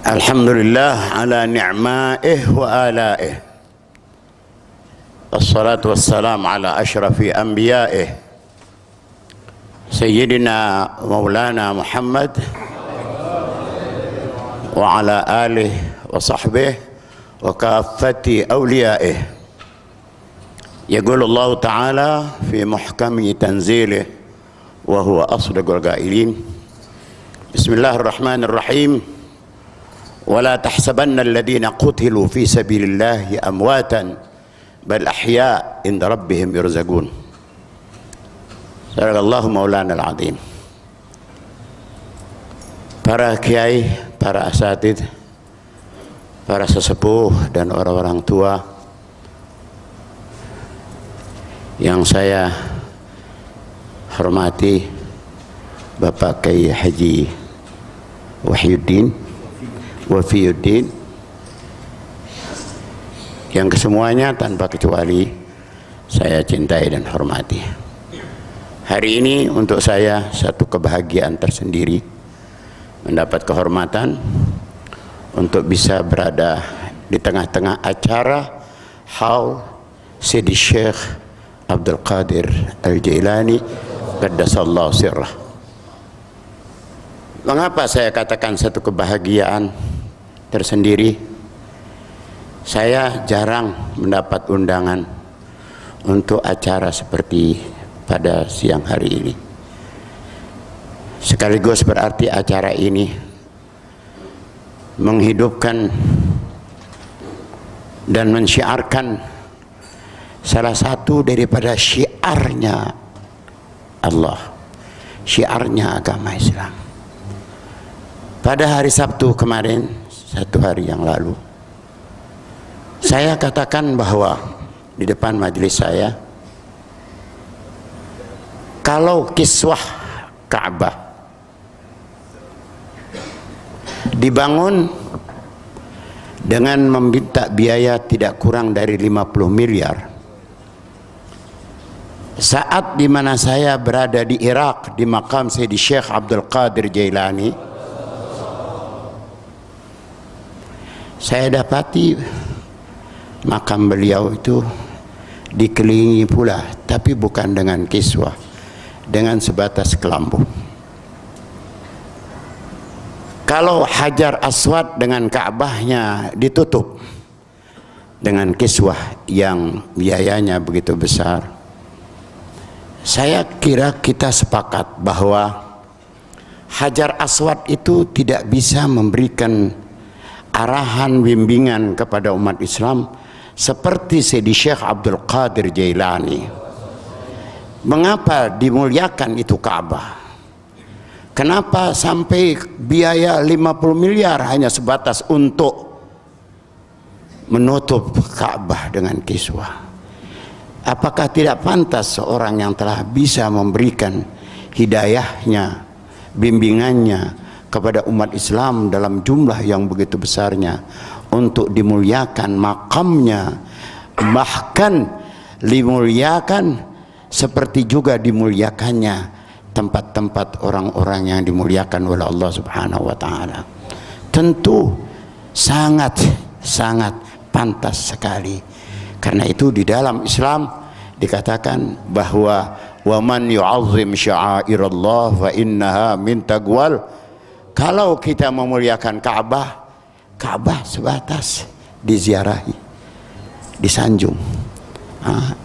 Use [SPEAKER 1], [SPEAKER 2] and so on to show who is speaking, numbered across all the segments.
[SPEAKER 1] Alhamdulillah ala ni'ma'ih wa ala'ih. Assalatu wassalamu ala ashrafi anbiya'ih Sayyidina Maulana Muhammad wa ala alihi wa sahbihi wa kaffati awliya'ih. Yaqulu Allah Ta'ala fi muhkami tanzilih wa huwa asdaqul qailin. Bismillahirrahmanirrahim. ولا تحسبن الذين قتلوا في سبيل الله أمواتا بل أحياء عند ربهم يرزقون. صدق الله مولانا العظيم. Para kiai, para asatidz, para sesepuh dan orang-orang tua yang saya hormati, Bapak Kiai Haji Wafiuddin, yang kesemuanya tanpa kecuali saya cintai dan hormati. Hari ini untuk saya satu kebahagiaan tersendiri mendapat kehormatan untuk bisa berada di tengah-tengah acara haul Sidi Syekh Abdul Qadir Al-Jailani qaddasallahu sirrah. Mengapa saya katakan satu kebahagiaan tersendiri? Saya jarang mendapat undangan untuk acara seperti pada siang hari ini. Sekaligus berarti acara ini menghidupkan dan mensyiarkan salah satu daripada syiarnya Allah, syiarnya agama Islam. Pada hari Sabtu kemarin, satu hari yang lalu, saya katakan bahwa di depan majelis saya, kalau kiswah Ka'bah dibangun dengan meminta biaya tidak kurang dari 50 miliar, saat dimana saya berada di Irak di makam Sayyidi Syekh Abdul Qadir Jailani, saya dapati makam beliau itu dikelilingi pula, tapi bukan dengan kiswah, dengan sebatas kelambu. Kalau Hajar Aswad dengan Ka'bahnya ditutup dengan kiswah yang biayanya begitu besar, saya kira kita sepakat bahwa Hajar Aswad itu tidak bisa memberikan arahan bimbingan kepada umat Islam seperti Sayyidi Syekh Abdul Qadir Jailani. Mengapa dimuliakan itu Ka'bah? Kenapa sampai biaya 50 miliar hanya sebatas untuk menutup Ka'bah dengan kiswah? Apakah tidak pantas seorang yang telah bisa memberikan hidayahnya, bimbingannya kepada umat Islam dalam jumlah yang begitu besarnya untuk dimuliakan makamnya, bahkan dimuliakan seperti juga dimuliakannya tempat-tempat orang-orang yang dimuliakan oleh Allah Subhanahu wa Ta'ala? Tentu sangat pantas sekali. Karena itu di dalam Islam dikatakan bahwa wa man yu'azzim sya'airallah fa innaha min taqwal. Kalau kita memuliakan Ka'bah, Ka'bah sebatas diziarahi, disanjung,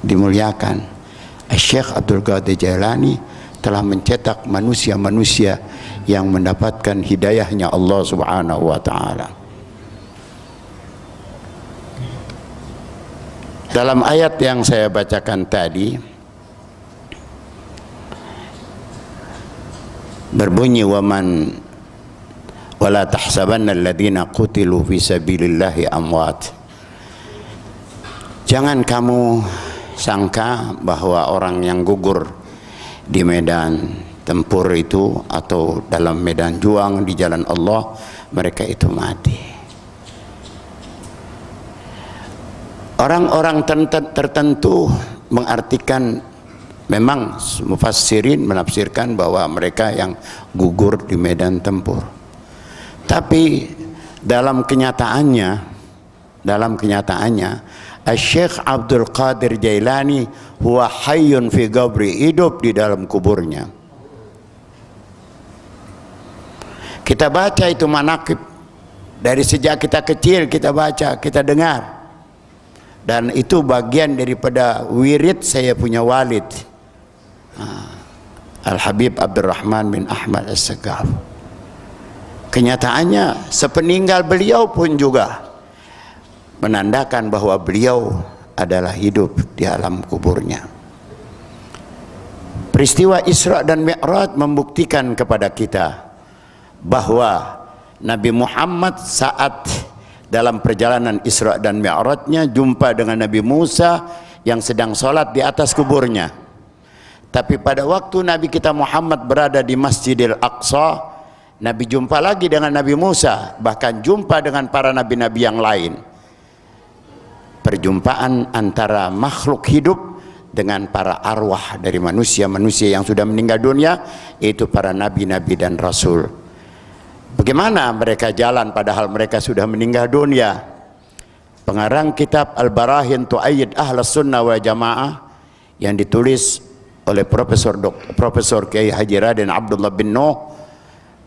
[SPEAKER 1] dimuliakan. Syekh Abdul Qadir Jailani telah mencetak manusia-manusia yang mendapatkan hidayahnya Allah Subhanahu wa Ta'ala. Dalam ayat yang saya bacakan tadi berbunyi wala tahsabanna alladhina qutilu fi sabilillahi amwat. Jangan kamu sangka bahwa orang yang gugur di medan tempur itu atau dalam medan juang di jalan Allah, mereka itu mati. Orang-orang tertentu mengartikan Memang mufassirin menafsirkan bahwa mereka yang gugur di medan tempur. Tapi dalam kenyataannya Syekh Abdul Qadir Jailani huwa hayyun fi qabri, hidup di dalam kuburnya. Kita baca itu manaqib dari sejak kita kecil, kita baca, kita dengar. Dan itu bagian daripada wirid saya punya walid, Al-Habib Abdurrahman bin Ahmad As-Sagaf. Kenyataannya sepeninggal beliau pun juga menandakan bahwa beliau adalah hidup di alam kuburnya. Peristiwa Isra dan Mi'raj membuktikan kepada kita bahwa Nabi Muhammad saat dalam perjalanan Isra dan Mi'rajnya jumpa dengan Nabi Musa yang sedang sholat di atas kuburnya. Tapi pada waktu Nabi kita Muhammad berada di Masjidil Aqsa, Nabi jumpa lagi dengan Nabi Musa, bahkan jumpa dengan para nabi-nabi yang lain. Perjumpaan antara makhluk hidup dengan para arwah dari manusia-manusia yang sudah meninggal dunia, yaitu para nabi-nabi dan rasul. Bagaimana mereka jalan padahal mereka sudah meninggal dunia? Pengarang kitab Al-Barahin Tu'ayyid Ahlus Sunnah wal Jamaah yang ditulis oleh Profesor Kiai Haji Raden Abdullah bin Nuh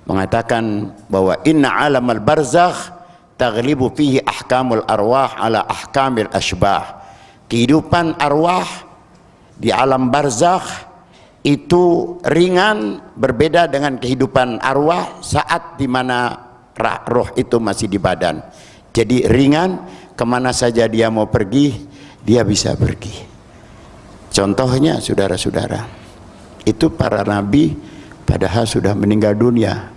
[SPEAKER 1] mengatakan bahwa inna alamal barzakh taghlibu fihi ahkamul arwah ala ahkamil ashbah. Kehidupan arwah di alam barzakh itu ringan, berbeda dengan kehidupan arwah saat dimana roh itu masih di badan. Jadi ringan, kemana saja dia mau pergi dia bisa pergi. Contohnya saudara-saudara, itu para nabi padahal sudah meninggal dunia,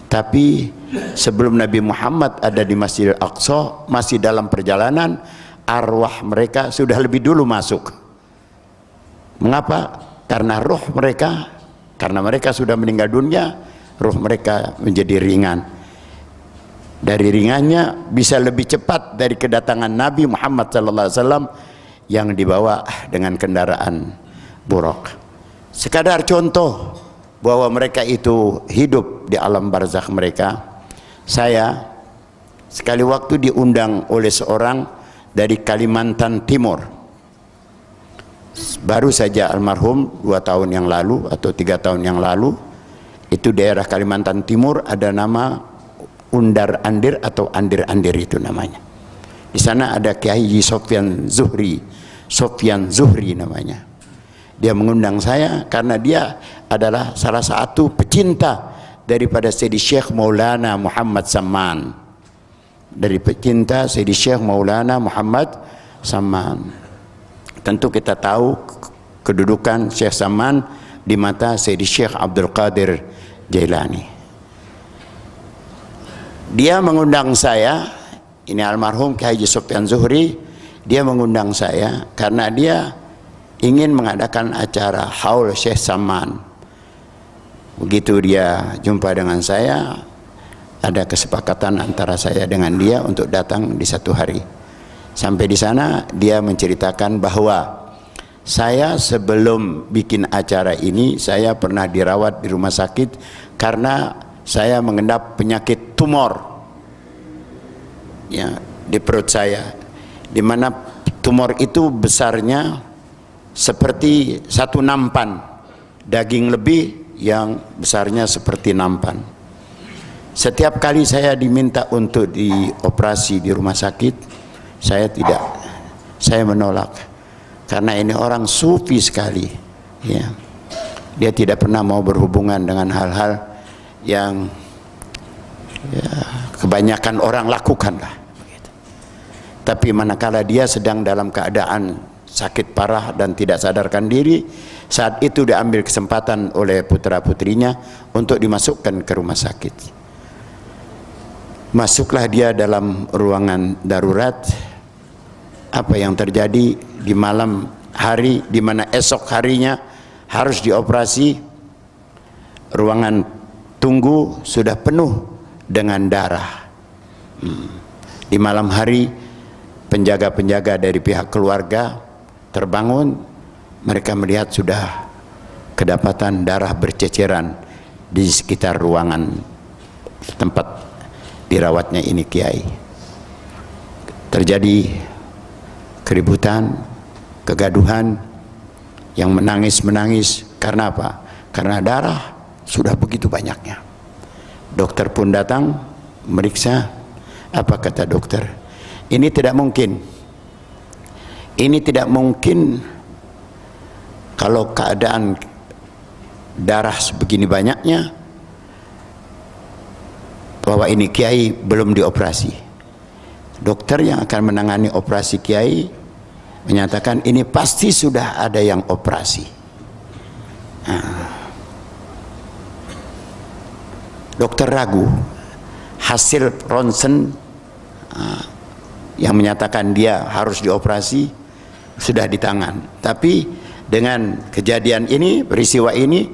[SPEAKER 1] tapi sebelum Nabi Muhammad ada di Masjidil Aqsa, masih dalam perjalanan, arwah mereka sudah lebih dulu masuk. Mengapa? Karena roh mereka, karena mereka sudah meninggal dunia, roh mereka menjadi ringan. Dari ringannya bisa lebih cepat dari kedatangan Nabi Muhammad SAW yang dibawa dengan kendaraan buruk. Sekadar contoh bahwa mereka itu hidup di alam barzakh mereka. Saya sekali waktu diundang oleh seorang dari Kalimantan Timur. Baru saja almarhum 2 tahun yang lalu atau 3 tahun yang lalu, itu daerah Kalimantan Timur ada nama Undar Andir atau Andir Andir itu namanya. Di sana ada Kiai Sofyan Zuhri namanya. Dia mengundang saya karena dia adalah salah satu pecinta daripada Sayyidi Syekh Maulana Muhammad Samman. Dari pecinta Sayyidi Syekh Maulana Muhammad Samman. Tentu kita tahu kedudukan Syekh Samman di mata Sayyidi Syekh Abdul Qadir Jailani. Dia mengundang saya, ini almarhum Kiai Sofyan Zuhri. Dia mengundang saya karena dia ingin mengadakan acara haul Syekh Samman. Begitu dia jumpa dengan saya, ada kesepakatan antara saya dengan dia untuk datang di satu hari. Sampai di sana dia menceritakan bahwa saya sebelum bikin acara ini, saya pernah dirawat di rumah sakit karena saya mengendap penyakit tumor ya, di perut saya, di mana tumor itu besarnya seperti satu nampan, daging lebih yang besarnya seperti nampan. Setiap kali saya diminta untuk dioperasi di rumah sakit, saya tidak, saya menolak karena ini orang sufi sekali ya. Dia tidak pernah mau berhubungan dengan hal-hal yang ya, kebanyakan orang lakukan lah. Tapi manakala dia sedang dalam keadaan sakit parah dan tidak sadarkan diri, saat itu diambil kesempatan oleh putra-putrinya untuk dimasukkan ke rumah sakit. Masuklah dia dalam ruangan darurat. Apa yang terjadi di malam hari di mana esok harinya harus dioperasi, ruangan tunggu sudah penuh dengan darah. Di malam hari penjaga-penjaga dari pihak keluarga terbangun, mereka melihat sudah kedapatan darah berceceran di sekitar ruangan tempat dirawatnya ini kiai. Terjadi keributan, kegaduhan, yang menangis karena apa? Karena darah sudah begitu banyaknya. Dokter pun datang meriksa. Apa kata dokter? Ini tidak mungkin. Ini tidak mungkin kalau keadaan darah sebegini banyaknya bahwa ini kiai belum dioperasi. Dokter yang akan menangani operasi kiai menyatakan ini pasti sudah ada yang operasi. Dokter ragu, hasil ronsen yang menyatakan dia harus dioperasi sudah di tangan, tapi dengan kejadian ini, peristiwa ini,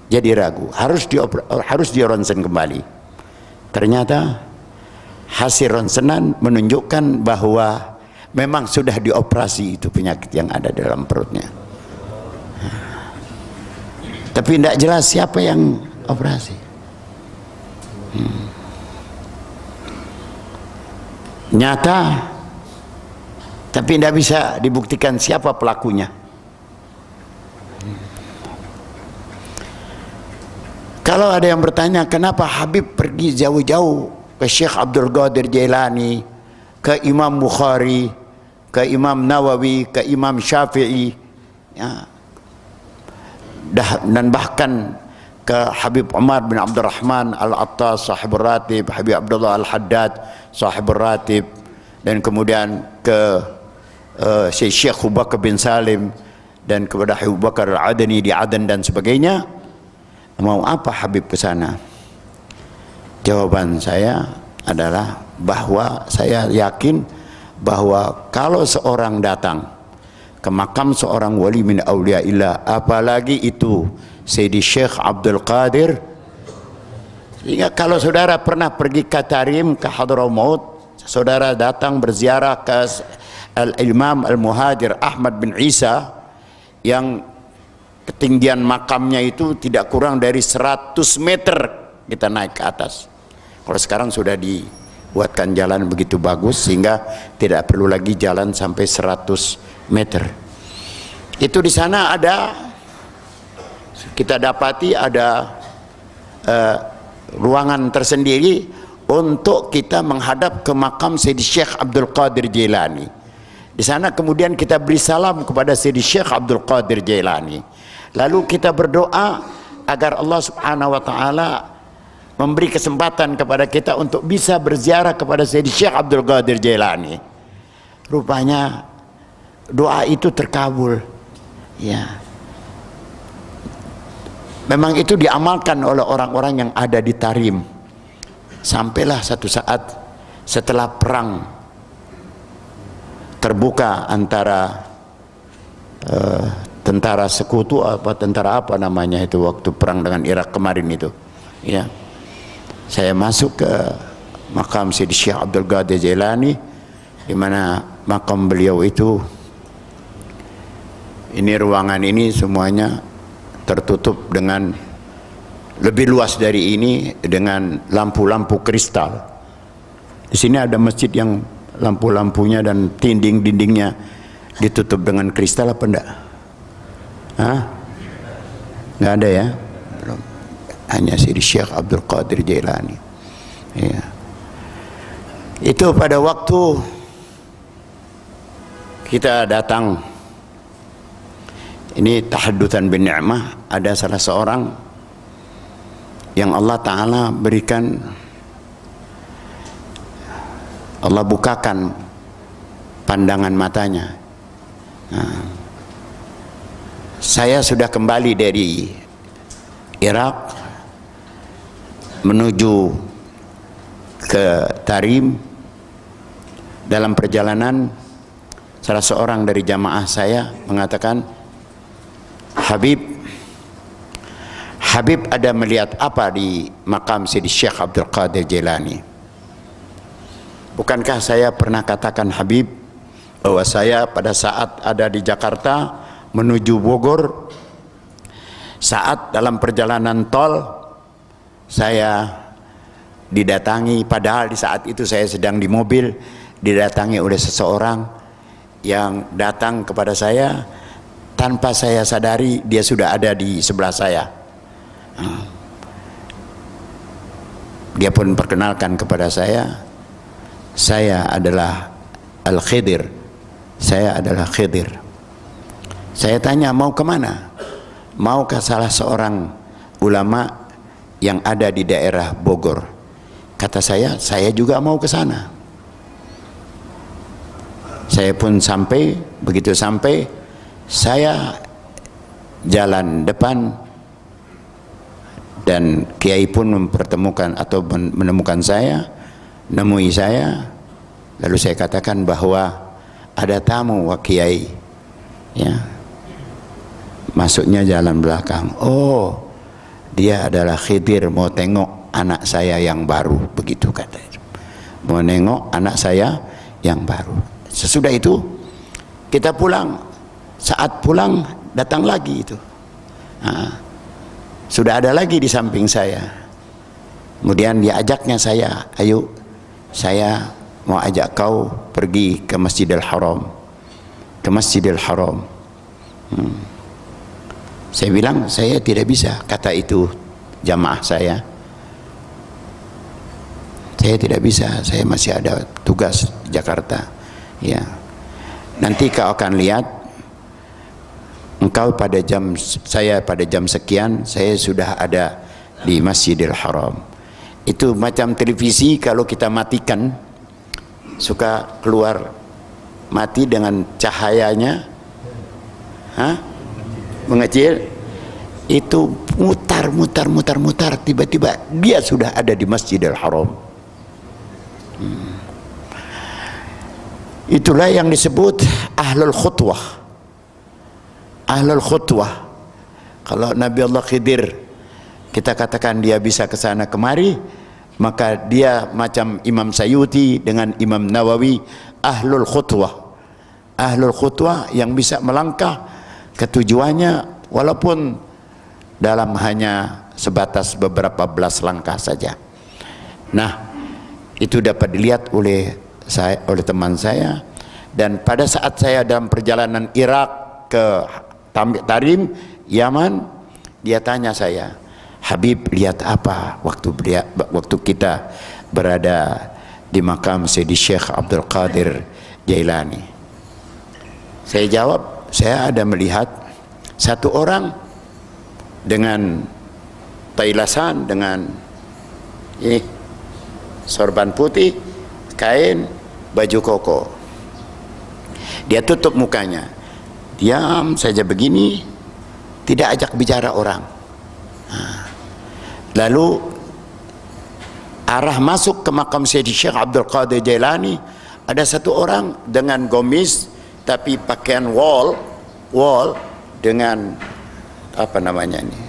[SPEAKER 1] jadi ragu, harus dironsen kembali. Ternyata hasil ronsenan menunjukkan bahwa memang sudah dioperasi itu penyakit yang ada dalam perutnya. Tapi tidak jelas siapa yang operasi. Nyata, tapi tidak bisa dibuktikan siapa pelakunya. Kalau ada yang bertanya kenapa Habib pergi jauh-jauh ke Syekh Abdul Qadir Jailani, ke Imam Bukhari, ke Imam Nawawi, ke Imam Syafi'i, ya, dan bahkan ke Habib Umar bin Abdurrahman Al-Attas sahibur ratib, Habib Abdullah Al-Haddad sahibur ratib, dan kemudian ke Syekh Abu Bakar bin Salim, dan kepada Abu Bakar Al-Adani di Aden dan sebagainya. Mau apa Habib ke sana? Jawaban saya adalah bahwa saya yakin bahwa kalau seorang datang ke makam seorang wali min auliyaillah, apalagi itu Sayyidi Syekh Abdul Qadir, sehingga kalau saudara pernah pergi ke Tarim, ke Hadramaut, saudara datang berziarah ke Al-Imam Al-Muhajir Ahmad bin Isa yang ketinggian makamnya itu tidak kurang dari 100 meter kita naik ke atas. Kalau sekarang sudah dibuatkan jalan begitu bagus sehingga tidak perlu lagi jalan sampai 100 meter. Itu di sana ada, kita dapati ada ruangan tersendiri untuk kita menghadap ke makam Sayyidi Syekh Abdul Qadir Jailani. Di sana kemudian kita beri salam kepada Sayyidi Syekh Abdul Qadir Jailani. Lalu kita berdoa agar Allah Subhanahu wa taala memberi kesempatan kepada kita untuk bisa berziarah kepada Sayyidi Syekh Abdul Qadir Jailani. Rupanya doa itu terkabul. Ya. Memang itu diamalkan oleh orang-orang yang ada di Tarim. Sampailah satu saat setelah perang terbuka antara tentara sekutu tentara apa namanya itu waktu perang dengan Irak kemarin itu, ya, saya masuk ke makam Sayyidi Syekh Abdul Qadir Jailani, di mana makam beliau itu, ini ruangan ini semuanya tertutup dengan lebih luas dari ini dengan lampu-lampu kristal. Di sini ada masjid yang lampu-lampunya dan dinding-dindingnya ditutup dengan kristal apa enggak? Nggak ada ya, belum. Hanya Sayyidi Syekh Abdul Qadir Jailani. Ya. Itu pada waktu kita datang, ini tahaddutan bin ni'mah, ada salah seorang yang Allah Ta'ala berikan, Allah bukakan pandangan matanya. Saya sudah kembali dari Irak menuju ke Tarim. Dalam perjalanan salah seorang dari jamaah saya mengatakan, Habib ada melihat apa di makam Sayyidi Syekh Abdul Qadir Jailani? Bukankah saya pernah katakan Habib bahwa saya pada saat ada di Jakarta menuju Bogor, Saat dalam perjalanan tol saya didatangi, padahal di saat itu saya sedang di mobil, didatangi oleh seseorang yang datang kepada saya tanpa saya sadari dia sudah ada di sebelah saya. Dia pun perkenalkan kepada saya adalah Al-Khidir, saya adalah Khidir. Saya tanya, mau kemana? Mau ke salah seorang ulama yang ada di daerah Bogor. Kata saya juga mau ke sana. Saya pun sampai, begitu sampai, saya jalan depan dan kiai pun mempertemukan atau menemukan saya, nemui saya, lalu saya katakan bahwa ada tamu wak kiai, ya. Masuknya jalan belakang. Oh, dia adalah Khidir, mau tengok anak saya yang baru, begitu katanya. Mau nengok anak saya yang baru. Sesudah itu kita pulang. Saat pulang datang lagi itu. Sudah ada lagi di samping saya. Kemudian dia ajaknya saya, ayo saya mau ajak kau pergi ke Masjidil Haram. Ke Masjidil Haram. Saya bilang saya tidak bisa, kata itu jamaah saya. Saya tidak bisa, saya masih ada tugas di Jakarta. Ya. Nanti kau akan lihat, engkau pada jam, saya pada jam sekian saya sudah ada di Masjidil Haram. Itu macam televisi kalau kita matikan suka keluar mati dengan cahayanya mengecil, itu mutar, tiba-tiba dia sudah ada di Masjidil Haram. Itulah yang disebut ahlul khutwah. Ahlul khutwah. Kalau Nabi Allah Khidir kita katakan dia bisa ke sana kemari, maka dia macam Imam Sayuti dengan Imam Nawawi, ahlul khutwah. Ahlul khutwah yang bisa melangkah ke tujuannya walaupun dalam hanya sebatas beberapa belas langkah saja. Nah, itu dapat dilihat oleh saya, oleh teman saya. Dan pada saat saya dalam perjalanan Irak ke Tarim, Yaman, dia tanya saya, Habib lihat apa waktu kita berada di makam Sayyidi Syekh Abdul Qadir Jailani? Saya jawab, saya ada melihat satu orang dengan tailasan, dengan ini sorban putih, kain, baju koko. Dia tutup mukanya, diam saja begini, tidak ajak bicara orang. Lalu arah masuk ke makam Sayyidi Syekh Abdul Qadir Jailani, ada satu orang dengan gomis tapi pakaian wall dengan apa namanya ini,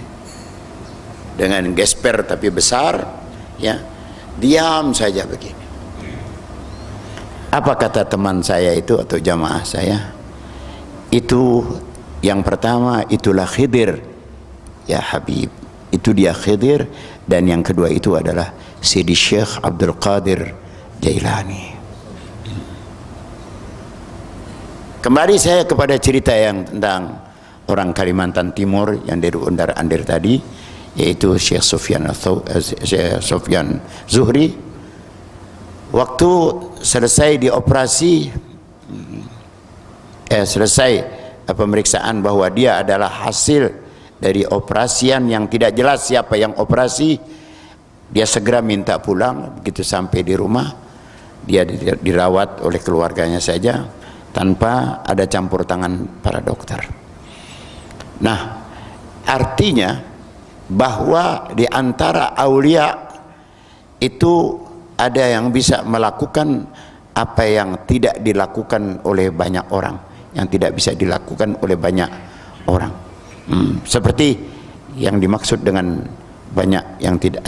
[SPEAKER 1] dengan gesper tapi besar, ya, diam saja begini. Apa kata teman saya itu atau jamaah saya? Itu yang pertama, itulah Khidir ya Habib, itu dia Khidir. Dan yang kedua itu adalah Sayyidi Syekh Abdul Qadir Jailani. Kembali saya kepada cerita yang tentang orang Kalimantan Timur yang dari Undar-Andir tadi, yaitu Syekh Sufyan Zuhri. Waktu selesai dioperasi, selesai pemeriksaan bahwa dia adalah hasil dari operasian yang tidak jelas siapa yang operasi, dia segera minta pulang. Begitu sampai di rumah, dia dirawat oleh keluarganya saja tanpa ada campur tangan para dokter. Nah, artinya bahwa di antara aulia itu ada yang bisa melakukan apa yang tidak dilakukan oleh banyak orang, yang tidak bisa dilakukan oleh banyak orang. Seperti yang dimaksud dengan banyak yang tidak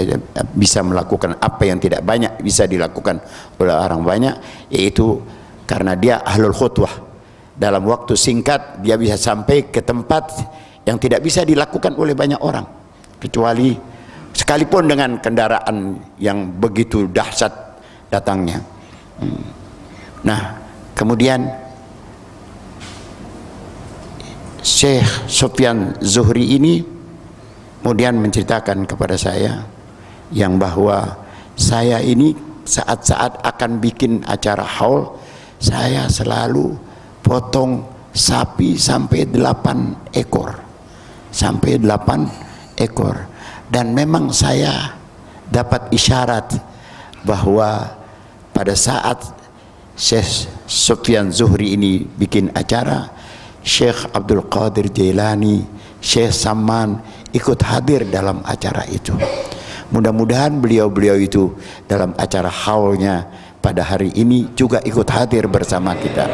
[SPEAKER 1] bisa melakukan apa yang tidak banyak bisa dilakukan oleh orang banyak, yaitu karena dia ahlul khutwah. Dalam waktu singkat dia bisa sampai ke tempat yang tidak bisa dilakukan oleh banyak orang, kecuali sekalipun dengan kendaraan yang begitu dahsyat datangnya. Nah, kemudian Syekh Sufyan Zuhri ini kemudian menceritakan kepada saya yang bahwa saya ini saat-saat akan bikin acara haul, saya selalu potong sapi sampai 8 ekor, sampai 8 ekor. Dan memang saya dapat isyarat bahwa pada saat Syekh Sufyan Zuhri ini bikin acara, Syekh Abdul Qadir Jailani, Syekh Saman ikut hadir dalam acara itu. Mudah-mudahan beliau-beliau itu dalam acara haulnya pada hari ini juga ikut hadir bersama kita.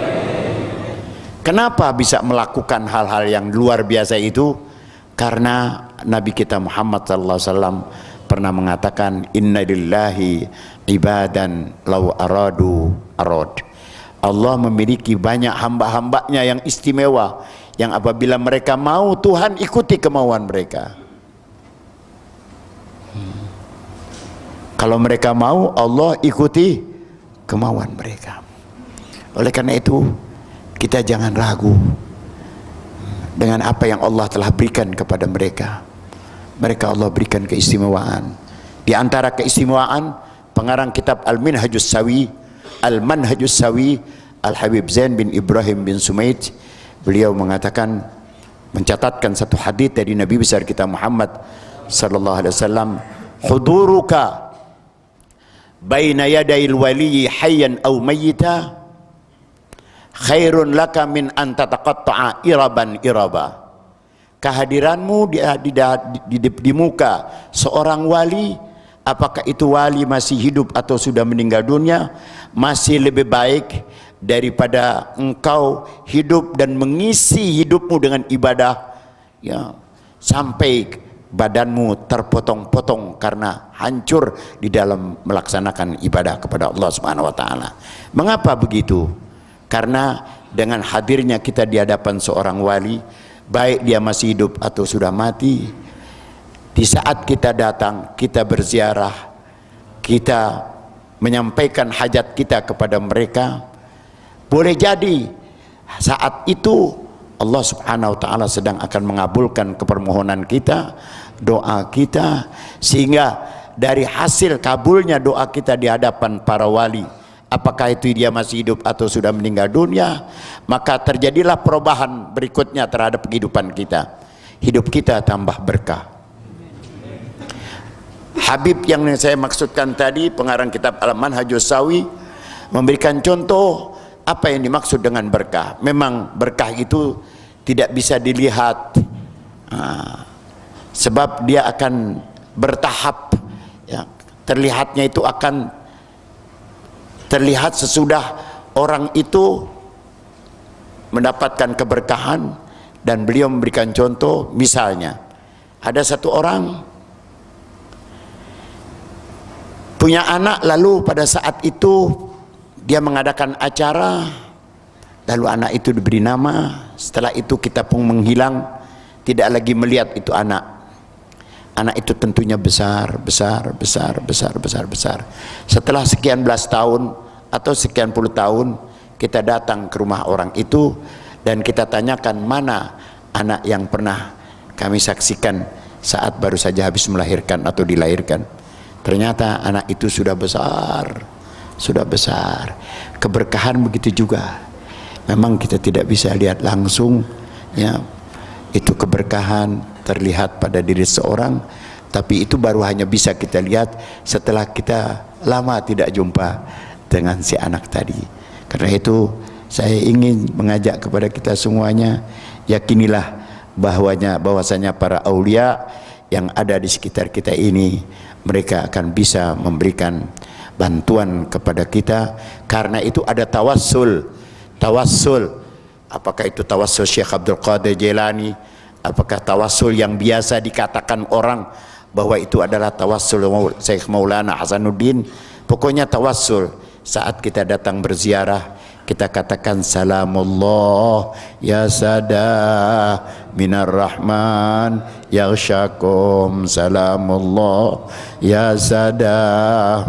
[SPEAKER 1] Kenapa bisa melakukan hal-hal yang luar biasa itu? Karena Nabi kita Muhammad SAW pernah mengatakan, inna lillahi ibadan law aradu arad. Allah memiliki banyak hamba-hambanya yang istimewa, yang apabila mereka mau, Tuhan ikuti kemauan mereka. Kalau mereka mau, Allah ikuti kemauan mereka. Oleh karena itu, kita jangan ragu dengan apa yang Allah telah berikan kepada mereka. Mereka Allah berikan keistimewaan. Di antara keistimewaan, pengarang kitab Al-Minhajus Sawi, Al-Manhajus Sawi, Al-Habib Zain bin Ibrahim bin Sumaid, beliau mengatakan, mencatatkan satu hadis dari Nabi besar kita Muhammad sallallahu alaihi wasallam, huduruka baina yadayil waliyi hayyan aw mayyita khairun laka min an tataqatta'a iraban iraba. Kehadiranmu di muka seorang wali, apakah itu wali masih hidup atau sudah meninggal dunia, masih lebih baik daripada engkau hidup dan mengisi hidupmu dengan ibadah, ya, sampai badanmu terpotong-potong karena hancur di dalam melaksanakan ibadah kepada Allah Subhanahu wa taala. Mengapa begitu? Karena dengan hadirnya kita di hadapan seorang wali, baik dia masih hidup atau sudah mati, di saat kita datang, kita berziarah, kita menyampaikan hajat kita kepada mereka, boleh jadi saat itu Allah Subhanahu wa taala sedang akan mengabulkan kepermohonan kita, doa kita, sehingga dari hasil kabulnya doa kita di hadapan para wali, apakah itu dia masih hidup atau sudah meninggal dunia, maka terjadilah perubahan berikutnya terhadap kehidupan kita. Hidup kita tambah berkah. Habib yang saya maksudkan tadi, pengarang kitab Al-Manhajus Sawi, memberikan contoh apa yang dimaksud dengan berkah. Memang berkah itu tidak bisa dilihat, sebab dia akan bertahap, ya. Terlihatnya itu akan terlihat sesudah orang itu mendapatkan keberkahan. Dan beliau memberikan contoh, misalnya ada satu orang punya anak, lalu pada saat itu dia mengadakan acara, lalu anak itu diberi nama. Setelah itu kita pun menghilang, tidak lagi melihat itu anak. Anak itu tentunya besar. Setelah sekian belas tahun atau sekian puluh tahun, kita datang ke rumah orang itu dan kita tanyakan, mana anak yang pernah kami saksikan saat baru saja habis melahirkan atau dilahirkan. Ternyata anak itu sudah besar. Keberkahan begitu juga. Memang kita tidak bisa lihat langsung, ya, itu keberkahan terlihat pada diri seorang, tapi itu baru hanya bisa kita lihat setelah kita lama tidak jumpa dengan si anak tadi. Karena itu saya ingin mengajak kepada kita semuanya, yakinilah bahwasanya para aulia yang ada di sekitar kita ini, mereka akan bisa memberikan bantuan kepada kita. Karena itu ada tawassul. Apakah itu tawassul Syekh Abdul Qadir Jailani, apakah tawassul yang biasa dikatakan orang bahwa itu adalah tawassul Syekh Maulana Hasanuddin. Pokoknya tawassul saat kita datang berziarah, kita katakan salamullah ya sada minar rahman yaghshakum, salamullah ya sada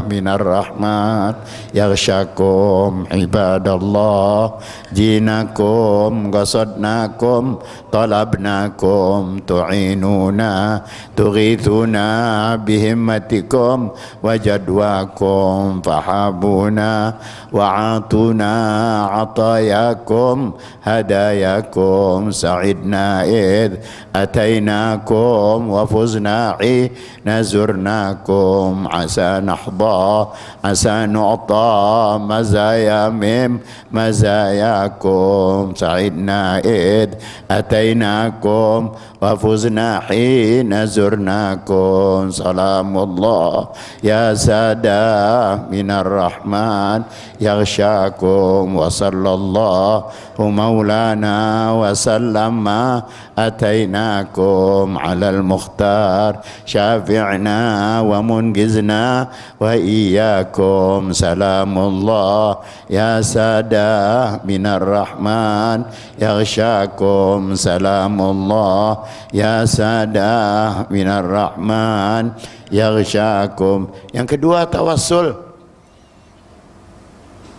[SPEAKER 1] minar rahman yaghshakum ibadallah jinakum qasadnakum talabnakum tu'inuna tughithuna bihimmatikum wajadwakum fahabuna wa'atuna atayakum hadayakum sa'idna id atainakum wa fuzna nazurnakum asa nahda asa nu'ta mazaya mim mazayakum sa'idna id atainakum wa fuzna nazurnakum salamullah ya sada minar rahman yaghshakum wa sallallahu maulana wa sallama atainakum alal mukhtar syafi'na wa mungizna wa iyyakum salamullah ya sada minar rahman yaghshakum salamullah ya sada minar rahman yaghshakum. Yang kedua tawassul,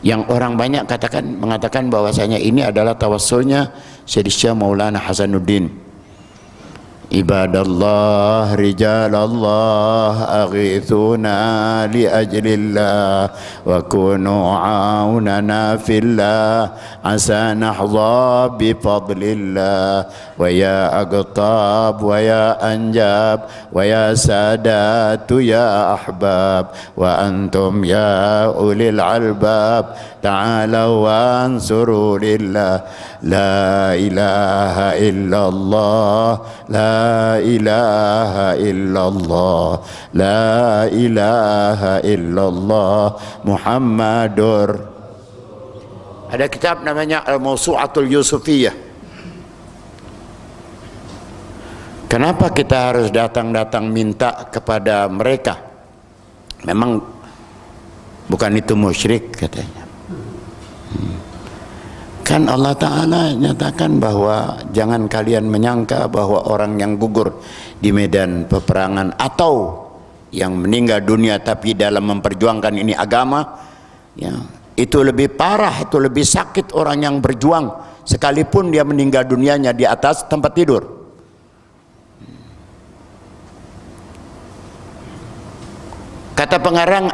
[SPEAKER 1] yang orang banyak mengatakan bahwasanya ini adalah tawassulnya Syekh Syekh Maulana Hasanuddin. Ibadallah rijalallah aghithuna li ajlillah wa kunu aunana fillah asa nahdha bi fadlillah wa ya aqtab wa ya anjab wa ya sadatu ya ahbab wa antum ya ulil albab ta'alau wansuru lillah la ilaha illallah la ilaha illallah la ilaha illallah Muhammadur. Ada kitab namanya Al-Mawsu'atul Yusufiyah. Kenapa kita harus datang-datang minta kepada mereka? Memang bukan itu musyrik katanya. Kan Allah Ta'ala nyatakan bahwa jangan kalian menyangka bahwa orang yang gugur di medan peperangan atau yang meninggal dunia tapi dalam memperjuangkan ini agama, ya, itu lebih parah, itu lebih sakit orang yang berjuang sekalipun dia meninggal dunianya di atas tempat tidur. Kata pengarang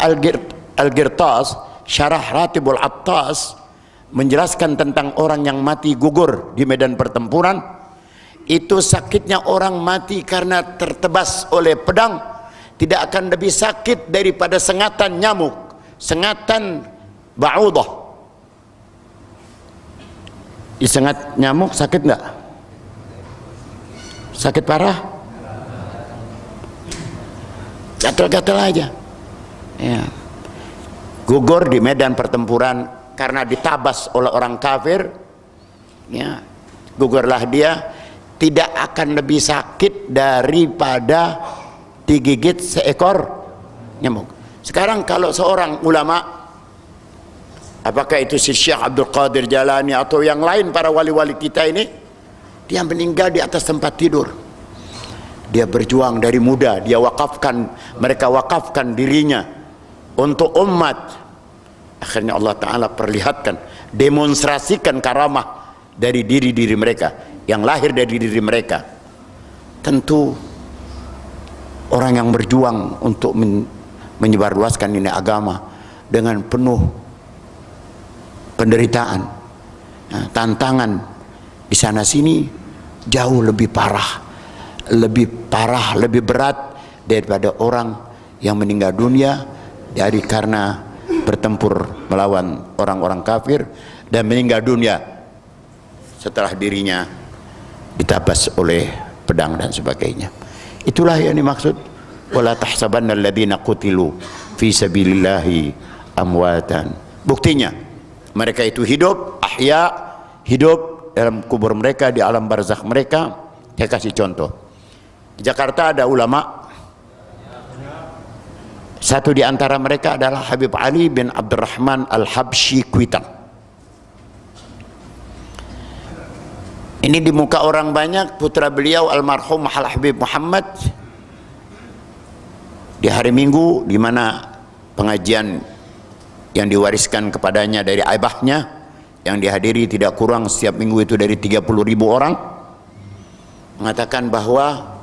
[SPEAKER 1] Al-Ghirtas, Syarah Ratibul Attas, menjelaskan tentang orang yang mati gugur di medan pertempuran. Itu sakitnya orang mati karena tertebas oleh pedang tidak akan lebih sakit daripada sengatan nyamuk, sengatan ba'udah. Disengat nyamuk sakit enggak? Sakit parah? Gatal-gatal aja ya. Gugur di medan pertempuran karena ditabas oleh orang kafir, ya, gugurlah dia, tidak akan lebih sakit daripada digigit seekor nyamuk. Sekarang kalau seorang ulama, apakah itu si Syekh Abdul Qadir Jalani atau yang lain para wali-wali kita ini, dia meninggal di atas tempat tidur. Dia berjuang dari muda, mereka wakafkan dirinya untuk umat. Akhirnya Allah Ta'ala perlihatkan, demonstrasikan karamah dari diri-diri mereka, yang lahir dari diri mereka. Tentu orang yang berjuang untuk menyebarluaskan ini agama dengan penuh penderitaan, nah, tantangan di sana sini jauh lebih parah, lebih berat daripada orang yang meninggal dunia dari karena bertempur melawan orang-orang kafir dan meninggal dunia setelah dirinya ditabas oleh pedang dan sebagainya. Itulah yang dimaksud wala tahsabanna alladziina qutilu fi sabilillahi amwatan. Buktinya mereka itu hidup, hidup dalam kubur mereka, di alam barzakh mereka. Saya kasih contoh. Di Jakarta ada ulama. Satu di antara mereka adalah Habib Ali bin Abdurrahman Al-Habsyi Kuitang. Ini di muka orang banyak, putra beliau almarhum Al Habib Muhammad di hari Minggu, di mana pengajian yang diwariskan kepadanya dari ayahnya yang dihadiri tidak kurang setiap minggu itu dari 30.000 orang, mengatakan bahwa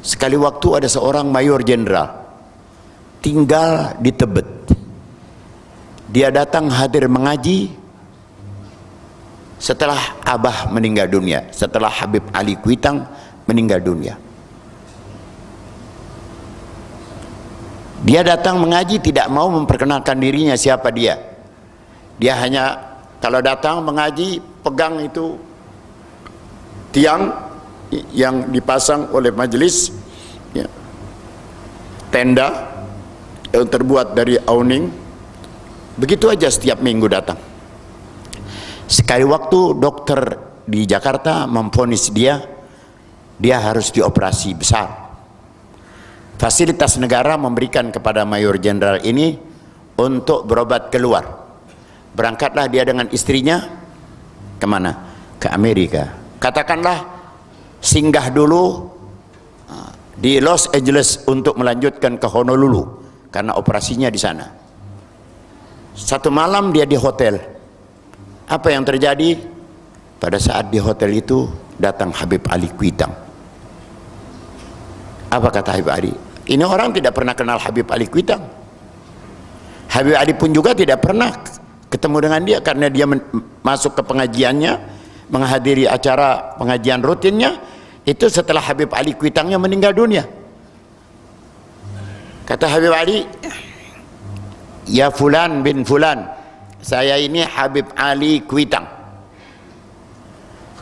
[SPEAKER 1] sekali waktu ada seorang mayor jenderal tinggal di Tebet. Dia datang hadir mengaji setelah Abah meninggal dunia, setelah Habib Ali Kuitang meninggal dunia. Dia datang mengaji, tidak mau memperkenalkan dirinya siapa dia. Dia hanya kalau datang mengaji pegang itu tiang yang dipasang oleh majelis, ya, tenda yang terbuat dari awning. Begitu aja setiap minggu datang. Sekali waktu dokter di Jakarta memvonis dia harus dioperasi besar. Fasilitas negara memberikan kepada mayor jenderal ini untuk berobat keluar. Berangkatlah dia dengan istrinya kemana? Ke Amerika. Katakanlah singgah dulu di Los Angeles untuk melanjutkan ke Honolulu karena operasinya di sana. Satu malam dia di hotel. Apa yang terjadi? Pada saat di hotel itu datang Habib Ali Kuitang. Apa kata Habib Ali? Ini orang tidak pernah kenal Habib Ali Kuitang. Habib Ali pun juga tidak pernah ketemu dengan dia karena dia masuk ke pengajiannya, menghadiri acara pengajian rutinnya itu setelah Habib Ali Kuitangnya meninggal dunia. Kata Habib Ali, ya fulan bin fulan, saya ini Habib Ali Kuitang.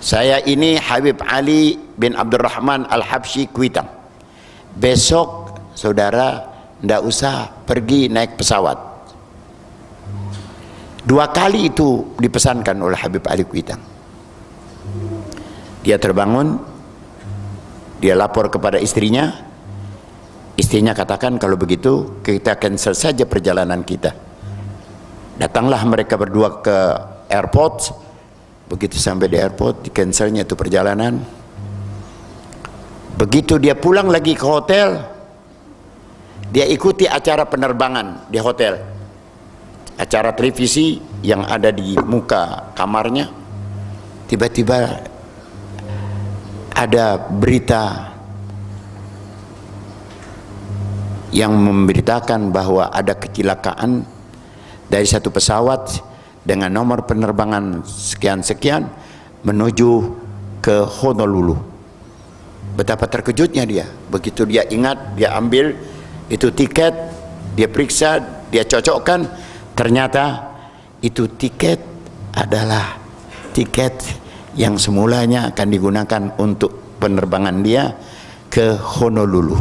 [SPEAKER 1] Saya ini Habib Ali bin Abdurrahman Al-Habsyi Kuitang. Besok saudara tidak usah pergi naik pesawat. 2 kali itu dipesankan oleh Habib Ali Kuitang. Dia terbangun, dia lapor kepada istrinya. Istrinya katakan, kalau begitu kita cancel saja perjalanan kita. Datanglah mereka berdua ke airport. Begitu sampai di airport, di cancelnya itu perjalanan. Begitu dia pulang lagi ke hotel, dia ikuti acara penerbangan di hotel, acara televisi yang ada di muka kamarnya. Tiba-tiba ada berita yang memberitakan bahwa ada kecelakaan dari satu pesawat dengan nomor penerbangan sekian-sekian menuju ke Honolulu. Betapa terkejutnya dia. Begitu dia ingat, dia ambil itu tiket, dia periksa, dia cocokkan, ternyata itu tiket adalah tiket yang semulanya akan digunakan untuk penerbangan dia ke Honolulu.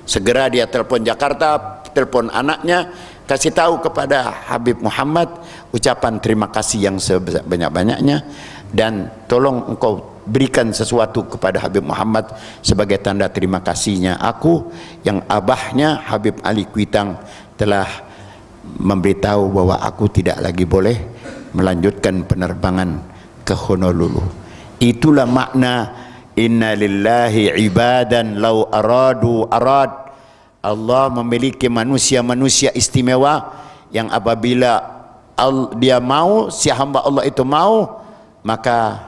[SPEAKER 1] Segera dia telepon Jakarta, telepon anaknya, kasih tahu kepada Habib Muhammad ucapan terima kasih yang sebanyak-banyaknya, dan tolong engkau berikan sesuatu kepada Habib Muhammad sebagai tanda terima kasihnya aku yang abahnya Habib Ali Kuitang telah memberitahu bahwa aku tidak lagi boleh melanjutkan penerbangan ke Honolulu. Itulah makna inna lillahi ibadan law aradu arad. Allah memiliki manusia-manusia istimewa yang apabila dia mau, si hamba Allah itu mau, maka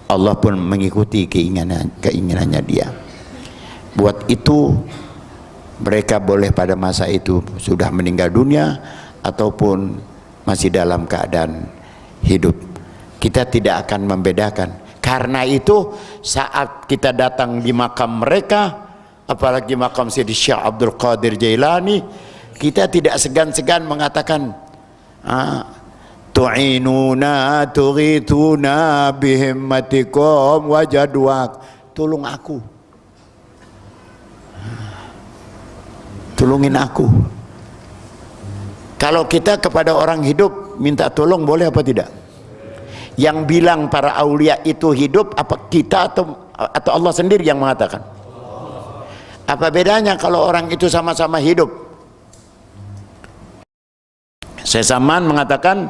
[SPEAKER 1] Allah pun mengikuti keinginannya dia. Buat itu mereka boleh pada masa itu sudah meninggal dunia ataupun masih dalam keadaan hidup. Kita tidak akan membedakan. Karena itu saat kita datang di makam mereka, apalagi makam Syekh Abdul Qadir Jailani, kita tidak segan-segan mengatakan tu'inuna tughituna bihimmatikum wajadwak, tolong aku, tolongin aku. Kalau kita kepada orang hidup minta tolong boleh apa tidak? Yang bilang para aulia itu hidup apa kita atau Allah sendiri yang mengatakan? Apa bedanya kalau orang itu sama-sama hidup? Syekh Saman mengatakan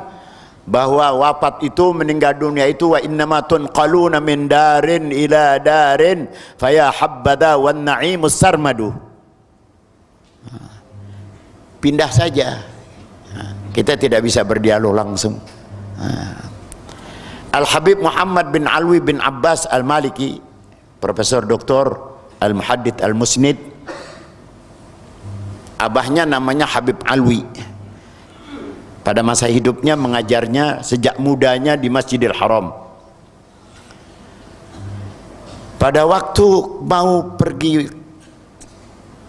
[SPEAKER 1] bahwa wafat itu, meninggal dunia itu, wa innama tunqaluna min darin ila darin faya habbada wan na'imus sarmadu. Pindah saja, kita tidak bisa berdialog langsung. Al-Habib Muhammad bin Alwi bin Abbas Al-Maliki, Profesor Doktor Al-Muhaddits Al-Musnid, abahnya namanya Habib Alwi. Pada masa hidupnya mengajarnya sejak mudanya di Masjidil Haram. Pada waktu mau pergi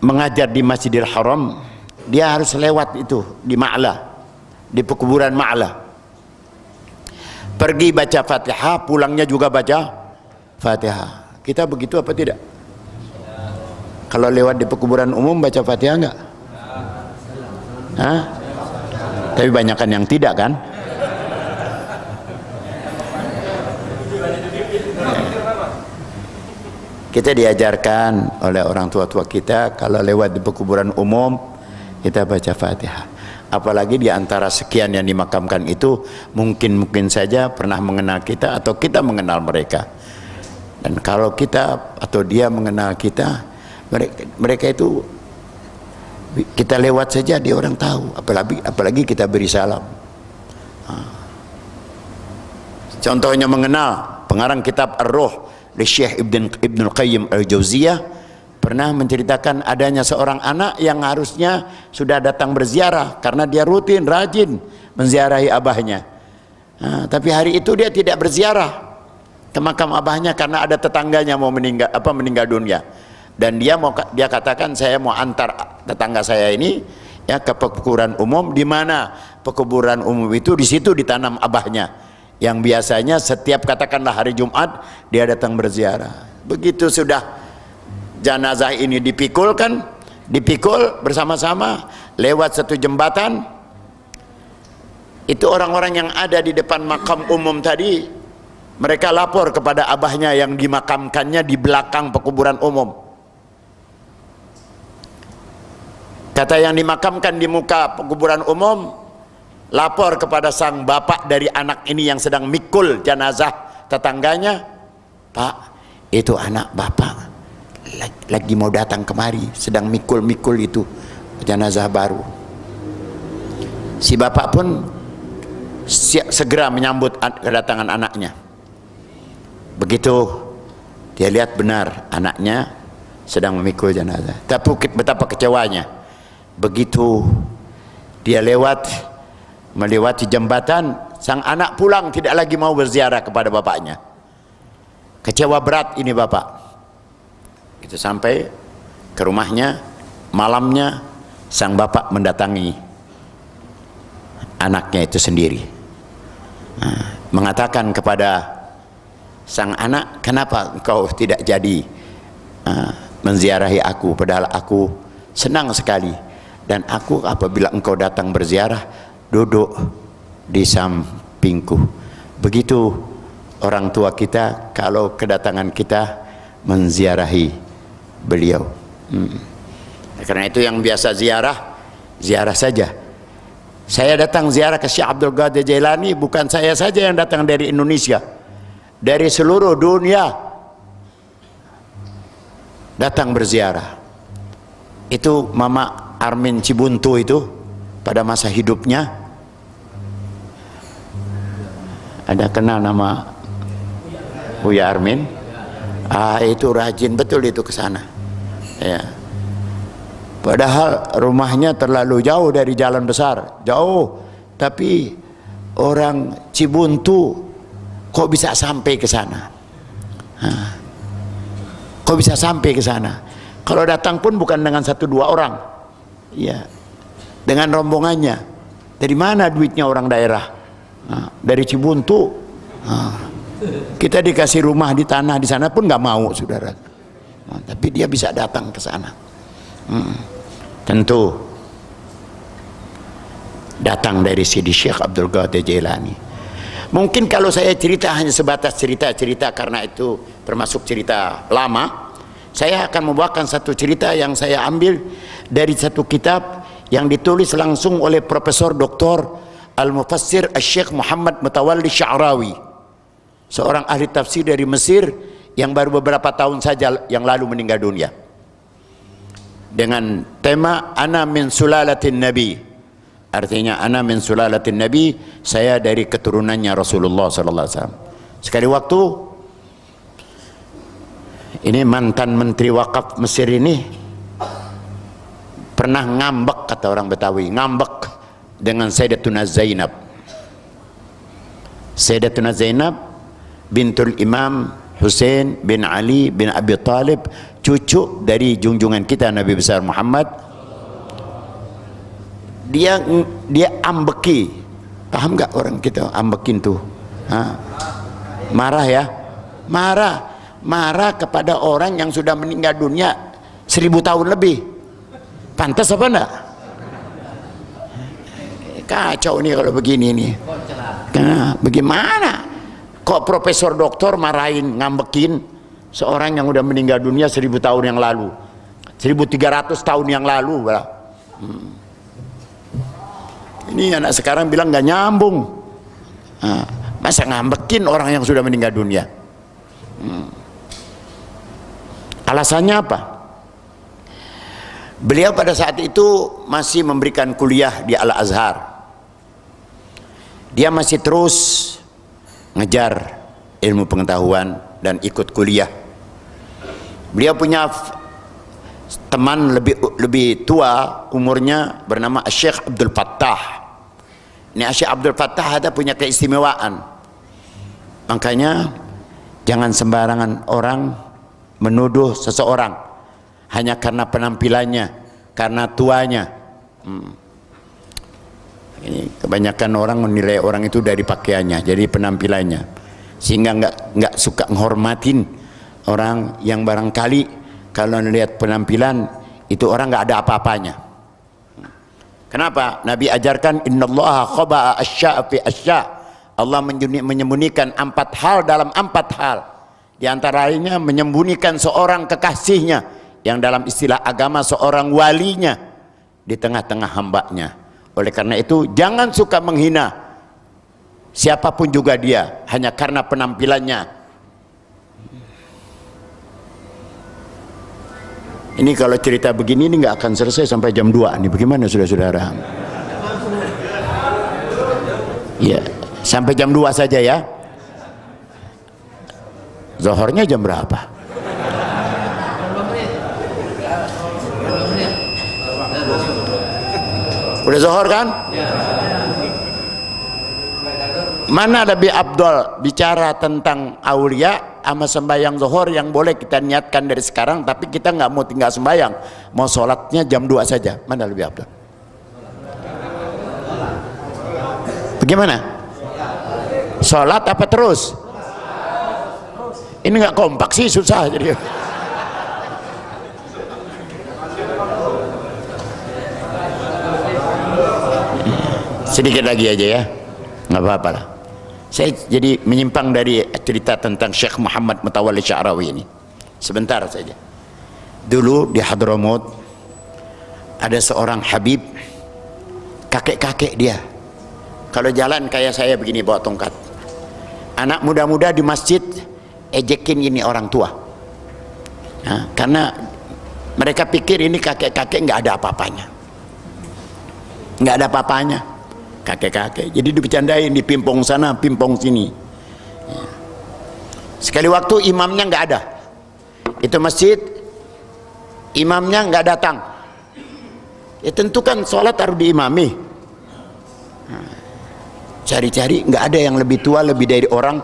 [SPEAKER 1] mengajar di Masjidil Haram, dia harus lewat itu di Ma'la, di pekuburan Ma'la. Pergi baca Fatihah, pulangnya juga baca Fatihah. Kita begitu apa tidak? Kalau lewat di pekuburan umum baca Fatihah enggak? Hah? Tapi banyakan yang tidak kan? Kita diajarkan oleh orang tua-tua kita kalau lewat di pekuburan umum kita baca Fatihah. Apalagi di antara sekian yang dimakamkan itu mungkin saja pernah mengenal kita atau kita mengenal mereka. Dan kalau kita atau dia mengenal kita, mereka itu kita lewat saja dia orang tahu, apalagi kita beri salam. Contohnya mengenal pengarang kitab Ar-Ruh di Syekh Ibnul Qayyim Al-Jauziyah pernah menceritakan adanya seorang anak yang harusnya sudah datang berziarah karena dia rutin rajin menziarahi abahnya. Tapi hari itu dia tidak berziarah ke makam abahnya karena ada tetangganya mau meninggal dunia. Dan dia katakan, saya mau antar tetangga saya ini ya ke pekuburan umum, di mana pekuburan umum itu di situ ditanam abahnya yang biasanya setiap katakanlah hari Jumat dia datang berziarah. Begitu sudah jenazah ini dipikul bersama-sama lewat satu jembatan, itu orang-orang yang ada di depan makam umum tadi mereka lapor kepada abahnya yang dimakamkannya di belakang pekuburan umum. Kata yang dimakamkan di muka pekuburan umum lapor kepada sang bapak dari anak ini yang sedang mikul jenazah tetangganya, Pak, itu anak bapak lagi mau datang kemari, sedang mikul itu jenazah baru. Si bapak pun segera menyambut kedatangan anaknya. Begitu dia lihat benar anaknya sedang memikul jenazah, tapi betapa kecewanya. Begitu dia melewati jembatan, sang anak pulang tidak lagi mau berziarah kepada bapaknya. Kecewa berat ini bapak. Itu sampai ke rumahnya, malamnya sang bapak mendatangi anaknya itu sendiri, mengatakan kepada sang anak, kenapa engkau tidak jadi menziarahi aku, padahal aku senang sekali. Dan aku apabila engkau datang berziarah duduk di sampingku. Begitu orang tua kita kalau kedatangan kita menziarahi beliau. Karena itu yang biasa ziarah saja. Saya datang ziarah ke Syekh Abdul Qadir Jailani, bukan saya saja yang datang dari Indonesia, dari seluruh dunia datang berziarah. Itu Mama Armin Cibuntu itu pada masa hidupnya, ada kenal nama Buya Armin? Itu rajin betul itu ke sana. Ya. Padahal rumahnya terlalu jauh dari jalan besar, jauh. Tapi orang Cibuntu kok bisa sampai ke sana? Kok bisa sampai ke sana? Kalau datang pun bukan dengan 1-2 orang. Ya, dengan rombongannya. Dari mana duitnya orang daerah? Dari Cibuntu. Kita dikasih rumah di tanah di sana pun nggak mau, saudara. Tapi dia bisa datang ke sana. Tentu datang dari Sidi Syekh Abdul Qadir Jailani. Mungkin kalau saya cerita hanya sebatas cerita-cerita karena itu termasuk cerita lama, saya akan membawakan satu cerita yang saya ambil dari satu kitab yang ditulis langsung oleh Profesor Dr. Al-Mufassir Syekh Muhammad Mutawalli Sya'rawi, seorang ahli tafsir dari Mesir yang baru beberapa tahun saja yang lalu meninggal dunia, dengan tema Ana min sulalatin Nabi. Artinya ana min sulalatin Nabi, saya dari keturunannya Rasulullah sallallahu alaihi wasallam. Sekali waktu ini mantan menteri wakaf Mesir ini pernah ngambek, kata orang Betawi, ngambek dengan Sayyidatuna Zainab. Sayyidatuna Zainab bintul Imam Hussein bin Ali bin Abi Talib, cucu dari junjungan kita Nabi besar Muhammad. Dia ambeki, paham nggak orang kita ambekin tuh? Marah ya, marah kepada orang yang sudah meninggal dunia 1000 tahun lebih. Pantas apa enggak? Kacau nih kalau begini nih. Bagaimana kok profesor doktor marahin, ngambekin seorang yang udah meninggal dunia 1000 tahun yang lalu, 1300 tahun yang lalu. Ini anak sekarang bilang nggak nyambung. Masa ngambekin orang yang sudah meninggal dunia? Alasannya apa? Beliau pada saat itu masih memberikan kuliah di Al-Azhar. Dia masih terus ngejar ilmu pengetahuan dan ikut kuliah. Beliau punya teman lebih tua umurnya, bernama Syekh Abdul Fattah. Ini Syekh Abdul Fattah ada punya keistimewaan. Makanya jangan sembarangan orang menuduh seseorang hanya karena penampilannya, karena tuanya. Ini kebanyakan orang menilai orang itu dari pakaiannya, jadi penampilannya, sehingga nggak suka menghormatin orang yang barangkali kalau melihat penampilan itu orang nggak ada apa-apanya. Kenapa? Nabi ajarkan innallaha khaba'a asya'a fi asya'. Allah menyembunyikan 4 hal dalam 4 hal. Di antara lainnya menyembunyikan seorang kekasihnya, yang dalam istilah agama seorang walinya, di tengah-tengah hambanya. Oleh karena itu jangan suka menghina siapapun juga dia hanya karena penampilannya. Ini kalau cerita begini ini nggak akan selesai sampai jam 2 nih. Bagaimana saudara-saudara? Ya, sampai jam 2 saja ya. Zuhurnya jam berapa? Udah zuhur kan? Mana lebih afdol bicara tentang aulia sama sembahyang zuhur yang boleh kita niatkan dari sekarang, tapi kita nggak mau tinggal sembahyang, mau sholatnya jam 2 saja, mana lebih afdol? Bagaimana? Sholat apa terus? Ini nggak kompak sih, susah jadi. Sedikit lagi aja ya, nggak apa-apa lah. Saya jadi menyimpang dari cerita tentang Syekh Muhammad Mutawalli Sya'rawi ini sebentar saja. Dulu di Hadramaut ada seorang Habib, kakek-kakek dia kalau jalan kayak saya begini bawa tongkat. Anak muda-muda di masjid ejekin ini orang tua, karena mereka pikir ini kakek-kakek nggak ada apa-apanya, nggak ada apa-apanya kakek-kakek, jadi dibercandain, dipimpong sana pimpong sini. Sekali waktu imamnya nggak ada, itu masjid imamnya nggak datang, ya tentu kan sholat harus diimami. Cari-cari nggak ada yang lebih tua lebih dari orang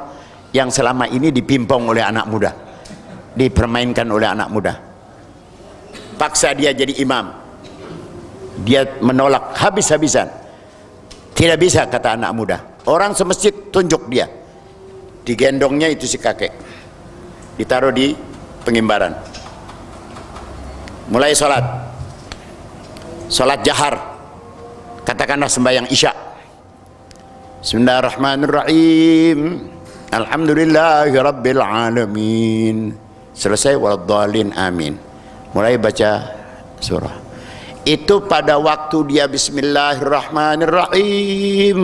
[SPEAKER 1] yang selama ini dipimpong oleh anak muda, dipermainkan oleh anak muda. Paksa dia jadi imam, dia menolak habis-habisan. Tidak bisa, kata anak muda. Orang semasjid tunjuk dia, digendongnya itu si kakek, ditaruh di pengimbaran, mulai sholat jahar, katakanlah sembahyang isya. Bismillahirrahmanirrahim, alhamdulillahi rabbil alamin, selesai waladhdallin amin, mulai baca surah. Itu pada waktu dia bismillahirrahmanirrahim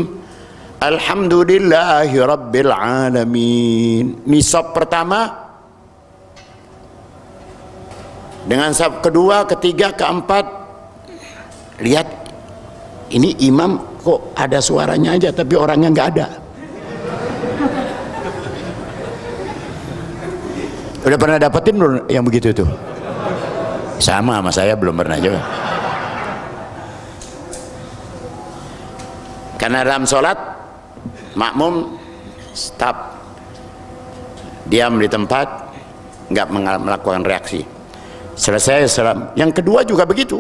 [SPEAKER 1] Alhamdulillahi Rabbil Alamin. Nisab pertama, dengan sab kedua, ketiga, keempat, lihat ini imam kok ada suaranya aja tapi orangnya nggak ada. Udah pernah dapetin belum yang begitu tuh? Sama saya belum pernah juga. Karena dalam sholat makmum stop, diam di tempat, nggak melakukan reaksi. Selesai salam. Yang kedua juga begitu.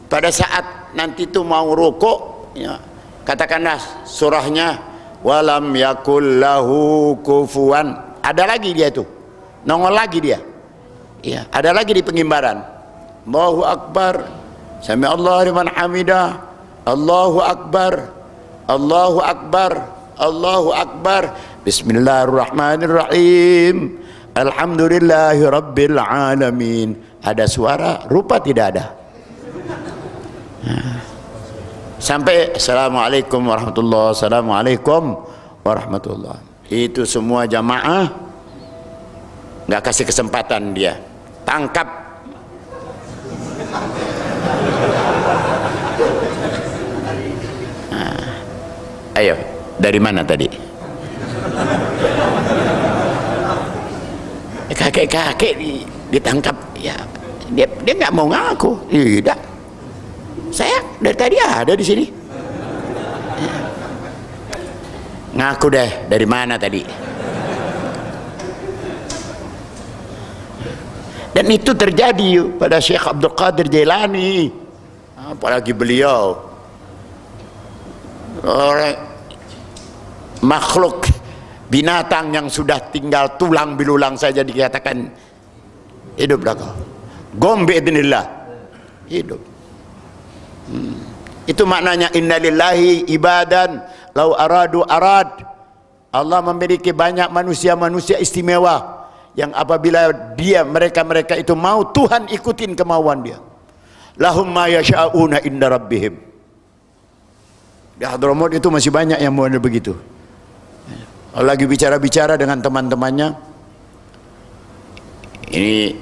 [SPEAKER 1] Pada saat nanti itu mau rukuk, ya, katakanlah surahnya walam yakul lahu kufuwan. Ada lagi dia itu, nongol lagi dia. Ya, ada lagi di pengimbaran. Allahu Akbar, sami Allah liman hamidah, Allahu Akbar, Allahu Akbar, Allahu Akbar, Bismillahirrahmanirrahim, Alhamdulillahi Rabbil Alamin. Ada suara, rupa tidak ada. Sampai Assalamualaikum warahmatullahi, Assalamualaikum warahmatullahi. Itu semua jamaah nggak kasih kesempatan dia, tangkap. Ayo, dari mana tadi? Kakek-kakek ditangkap, ya dia nggak mau ngaku. Tidak, saya dari tadi ada di sini. Ngaku deh, dari mana tadi? Dan itu terjadi pada Syekh Abdul Qadir Jailani, apalagi beliau orang makhluk binatang yang sudah tinggal tulang belulang saja dikatakan hidup dah kau. Gombe idznillah hidup. Itu maknanya innalillahi ibadan lau aradu arad. Allah memiliki banyak manusia-manusia istimewa yang apabila mereka itu mau, Tuhan ikutin kemauan dia. Lahum ma yasha'una inda rabbihim. Di Hadramaut itu masih banyak yang model begitu. Lagi bicara-bicara dengan teman-temannya, ini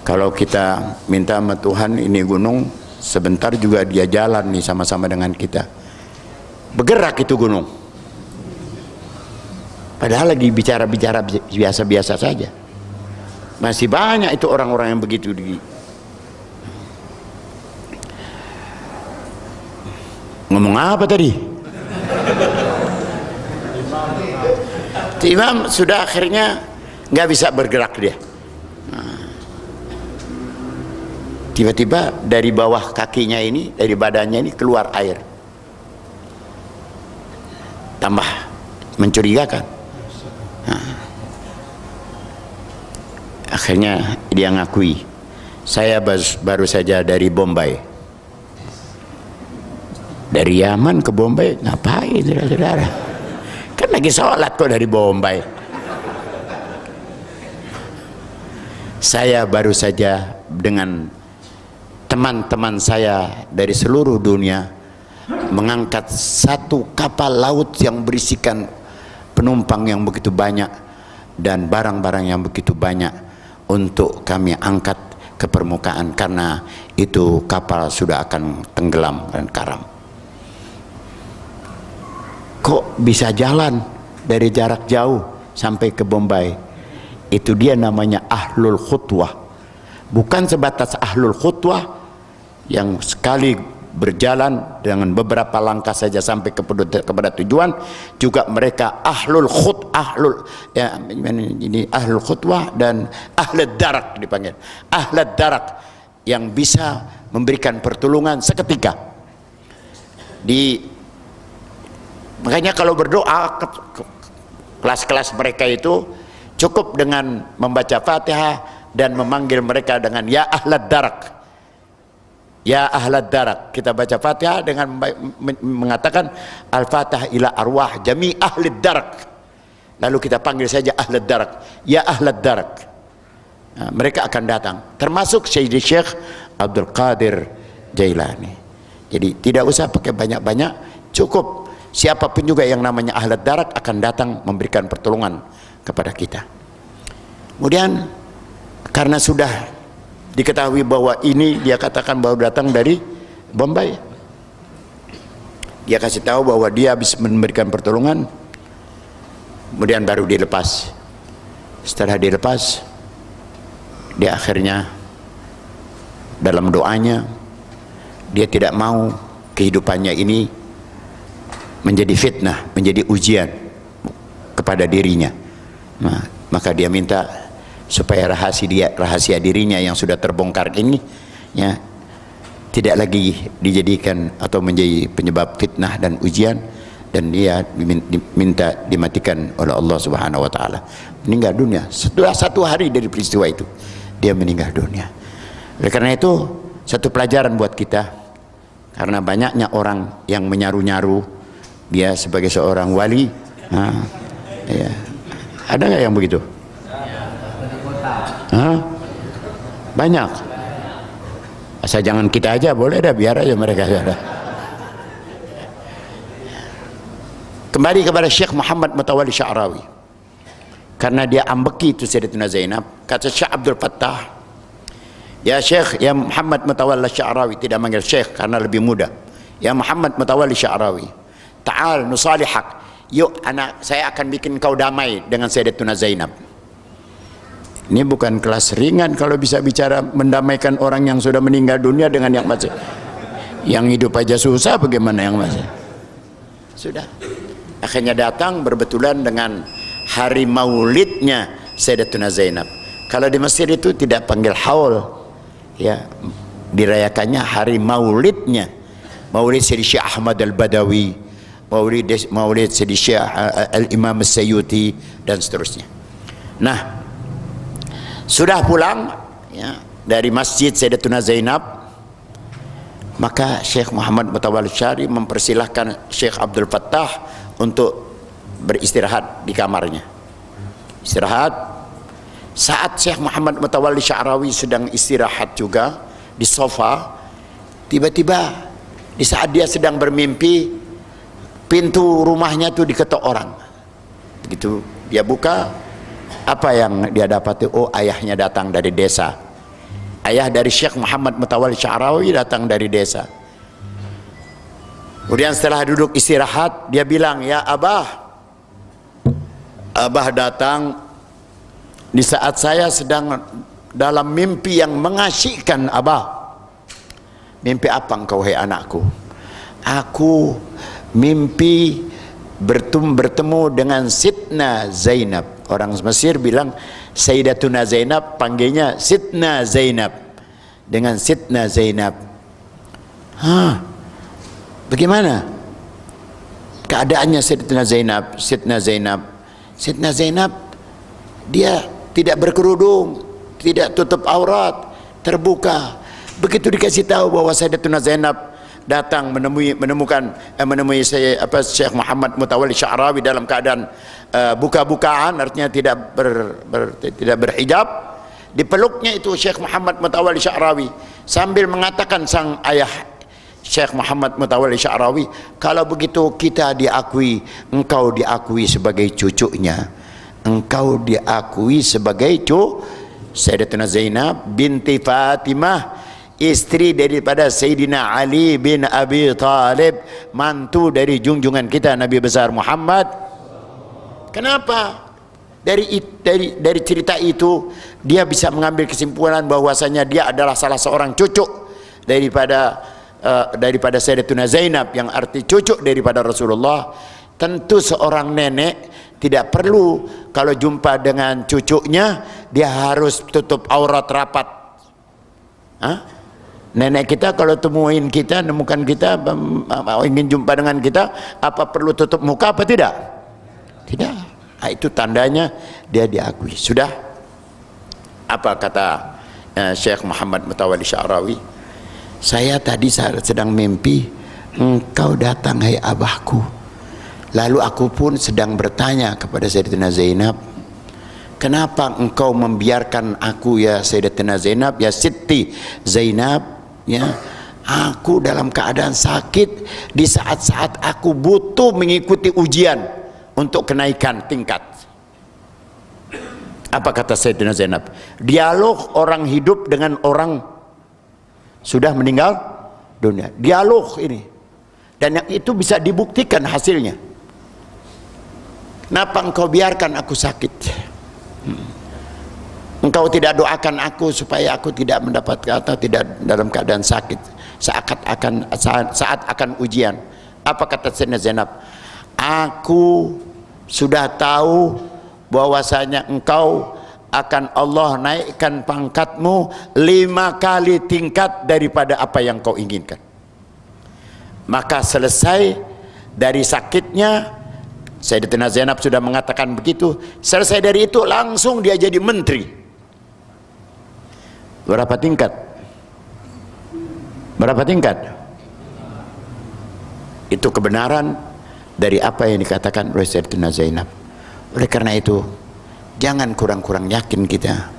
[SPEAKER 1] kalau kita minta sama Tuhan ini gunung, sebentar juga dia jalan nih sama-sama dengan kita, bergerak itu gunung. Padahal lagi bicara-bicara biasa-biasa saja. Masih banyak itu orang-orang yang begitu. Ngomong apa tadi? Imam sudah akhirnya nggak bisa bergerak dia. Tiba-tiba dari bawah kakinya ini, dari badannya ini keluar air. Tambah mencurigakan. Akhirnya dia ngakui, saya baru saja dari Bombay. Dari Yaman ke Bombay ngapain saudara-saudara? Kan lagi sholat kok dari Bombay. Saya baru saja dengan teman-teman saya dari seluruh dunia mengangkat satu kapal laut yang berisikan penumpang yang begitu banyak dan barang-barang yang begitu banyak untuk kami angkat ke permukaan, karena itu kapal sudah akan tenggelam dan karam. Kok bisa jalan dari jarak jauh sampai ke Bombay? Itu dia namanya ahlul khutwah. Bukan sebatas ahlul khutwah yang sekali berjalan dengan beberapa langkah saja sampai kepada tujuan, juga mereka ahlul khutwah dan ahlul darak dipanggil. Ahlul darak yang bisa memberikan pertolongan seketika. Makanya kalau berdoa kelas-kelas mereka itu cukup dengan membaca Fatihah dan memanggil mereka dengan ya ahlad darak, ya ahlad darak. Kita baca Fatihah dengan mengatakan al-fatihah ila arwah jami ahlid darak, lalu kita panggil saja ahlad darak, ya ahlad darak. Nah, mereka akan datang, termasuk Sayyidi Syekh Abdul Qadir Jailani. Jadi tidak usah pakai banyak-banyak, cukup siapapun juga yang namanya ahlat darat akan datang memberikan pertolongan kepada kita. Kemudian karena sudah diketahui bahwa ini dia katakan bahwa datang dari Bombay, dia kasih tahu bahwa dia habis memberikan pertolongan, kemudian baru dilepas. Setelah dilepas, dia akhirnya dalam doanya dia tidak mau kehidupannya ini menjadi fitnah, menjadi ujian kepada dirinya. Nah, maka dia minta supaya rahasia dirinya yang sudah terbongkar ini ya tidak lagi dijadikan atau menjadi penyebab fitnah dan ujian, dan dia diminta dimatikan oleh Allah Subhanahu wa taala. Meninggal dunia setelah 1 hari dari peristiwa itu, dia meninggal dunia. Oleh karena itu satu pelajaran buat kita, karena banyaknya orang yang menyaru-nyaru dia sebagai seorang wali. Nah, ya. Ada nggak yang begitu? Hah? Banyak. Asal jangan kita aja, boleh dah, biar aja mereka. Kembali kepada Syekh Muhammad Mutawalli Sya'rawi, karena dia ambeki itu Sayyidatuna Zainab. Kata Syekh Abdul Fattah, ya Syekh, ya Muhammad Mutawalli Sya'rawi, tidak manggil Syekh karena lebih muda. Ya Muhammad Mutawalli Sya'rawi, ta'al nusalihak, yuk anak saya akan bikin kau damai dengan Sayyidatuna Zainab. Ini bukan kelas ringan kalau bisa bicara mendamaikan orang yang sudah meninggal dunia dengan yang masih, yang hidup aja susah, bagaimana yang masih. Sudah akhirnya datang berbetulan dengan hari maulidnya Sayyidatuna Zainab. Kalau di Mesir itu tidak panggil haul ya, dirayakannya hari maulidnya, maulid Sayyidi Syekh Ahmad Al-Badawi, maulid Sayyidi Syekh Al-Imam As-Sayyuti dan seterusnya. Nah, sudah pulang ya, dari masjid Sayyidatuna Zainab, maka Syekh Muhammad Mutawalli Sya'rawi mempersilahkan Syekh Abdul Fattah untuk beristirahat di kamarnya. Istirahat. Saat Syekh Muhammad Mutawalli Sya'rawi sedang istirahat juga di sofa, tiba-tiba di saat dia sedang bermimpi, pintu rumahnya tuh diketok orang. Begitu dia buka, apa yang dia dapati? Oh, ayahnya datang dari desa. Ayah dari Syekh Muhammad Mutawalli Sya'rawi datang dari desa. Kemudian setelah duduk istirahat, dia bilang, ya Abah, Abah datang di saat saya sedang dalam mimpi yang mengasyikkan. Abah, mimpi apa engkau hai anakku? Aku mimpi bertemu dengan Sidna Zainab. Orang Mesir bilang Sayyidatuna Zainab, panggilnya Sidna Zainab, dengan Sidna Zainab. Hah, bagaimana keadaannya Sayyidatuna Zainab? Sidna Zainab dia tidak berkerudung, tidak tutup aurat, terbuka. Begitu dikasih tahu bahwa Sayyidatuna Zainab datang menemui saya Syekh Muhammad Mutawalli Sya'rawi dalam keadaan buka-bukaan, artinya tidak berhijab. Dipeluknya itu Syekh Muhammad Mutawalli Sya'rawi sambil mengatakan sang ayah Syekh Muhammad Mutawalli Sya'rawi, kalau begitu kita diakui, engkau diakui sebagai cucunya, engkau diakui sebagai Sayyidatuna Zainab binti Fatimah, istri daripada Sayyidina Ali bin Abi Thalib, mantu dari junjungan kita Nabi besar Muhammad. Kenapa? Dari cerita itu dia bisa mengambil kesimpulan bahwasanya dia adalah salah seorang cucu daripada Sayyidatuna Zainab, yang arti cucu daripada Rasulullah. Tentu seorang nenek tidak perlu kalau jumpa dengan cucunya dia harus tutup aurat rapat. Hah? Nenek kita kalau nemukan kita, ingin jumpa dengan kita, apa perlu tutup muka apa tidak? Tidak. Nah, itu tandanya dia diakui. Sudah. Apa kata Syekh Muhammad Mutawalli Sya'rawi? Saya tadi sedang mimpi, engkau datang hai abahku. Lalu aku pun sedang bertanya kepada Sayyidatuna Zainab, kenapa engkau membiarkan aku ya Sayyidatuna Zainab, ya Siti Zainab, ya Aku dalam keadaan sakit di saat-saat aku butuh mengikuti ujian untuk kenaikan tingkat. Apa kata Sayyidina Zainab? Dialog orang hidup dengan orang sudah meninggal dunia. Dialog ini. Dan yang itu bisa dibuktikan hasilnya. Kenapa engkau biarkan aku sakit? Engkau tidak doakan aku supaya aku tidak mendapatkan atau tidak dalam keadaan sakit saat akan ujian. Apa kata Sayyidina Zainab? Aku sudah tahu bahwasanya engkau akan Allah naikkan pangkatmu 5 kali tingkat daripada apa yang kau inginkan. Maka selesai dari sakitnya, Sayyidatina Zainab sudah mengatakan begitu, selesai dari itu langsung dia jadi menteri. Berapa tingkat? Berapa tingkat? Itu kebenaran dari apa yang dikatakan oleh Sayyidatina Zainab. Oleh karena itu, jangan kurang-kurang yakin kita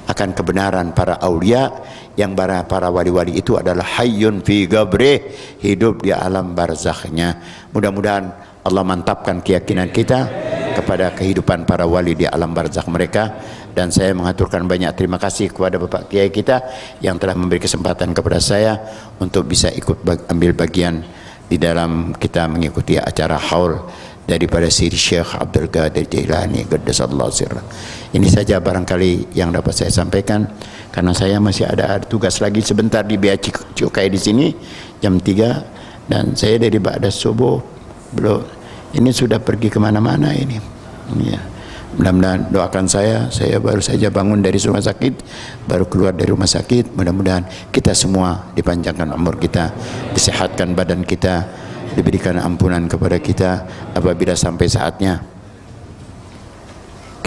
[SPEAKER 1] akan kebenaran para aulia, yang para wali-wali itu adalah hayyun fi gabrih, hidup di alam barzakhnya. Mudah-mudahan Allah mantapkan keyakinan kita kepada kehidupan para wali di alam barzakh mereka. Dan saya mengaturkan banyak terima kasih kepada Bapak Kiai kita yang telah memberi kesempatan kepada saya untuk bisa ikut ambil bagian di dalam kita mengikuti acara haul daripada Siri Syekh Abdul Qadir Jailani qaddasallahu sirrah. Ini saja barangkali yang dapat saya sampaikan, karena saya masih ada tugas lagi sebentar di Bea Cukai di sini jam 3, dan saya dari ba'da subuh belum, ini sudah pergi kemana-mana ini ya. Mudah-mudahan doakan saya baru saja bangun dari rumah sakit, baru keluar dari rumah sakit. Mudah-mudahan kita semua dipanjangkan umur kita, disehatkan badan kita, diberikan ampunan kepada kita apabila sampai saatnya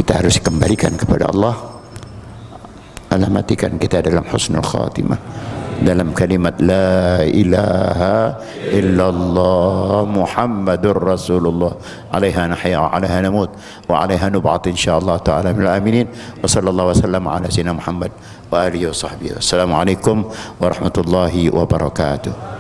[SPEAKER 1] kita harus kembalikan kepada Allah. Allah matikan kita dalam husnul khatimah, dalam kalimat la ilaha illallah Muhammadur Rasulullah, alaiha nahya wa alaiha namut wa alaiha nub'at insyaallah ta'ala minal aminin. Wa sallallahu wasallam ala sayyidina Muhammad wa alihi wa sahbihi. Wassalamualaikum warahmatullahi wabarakatuh.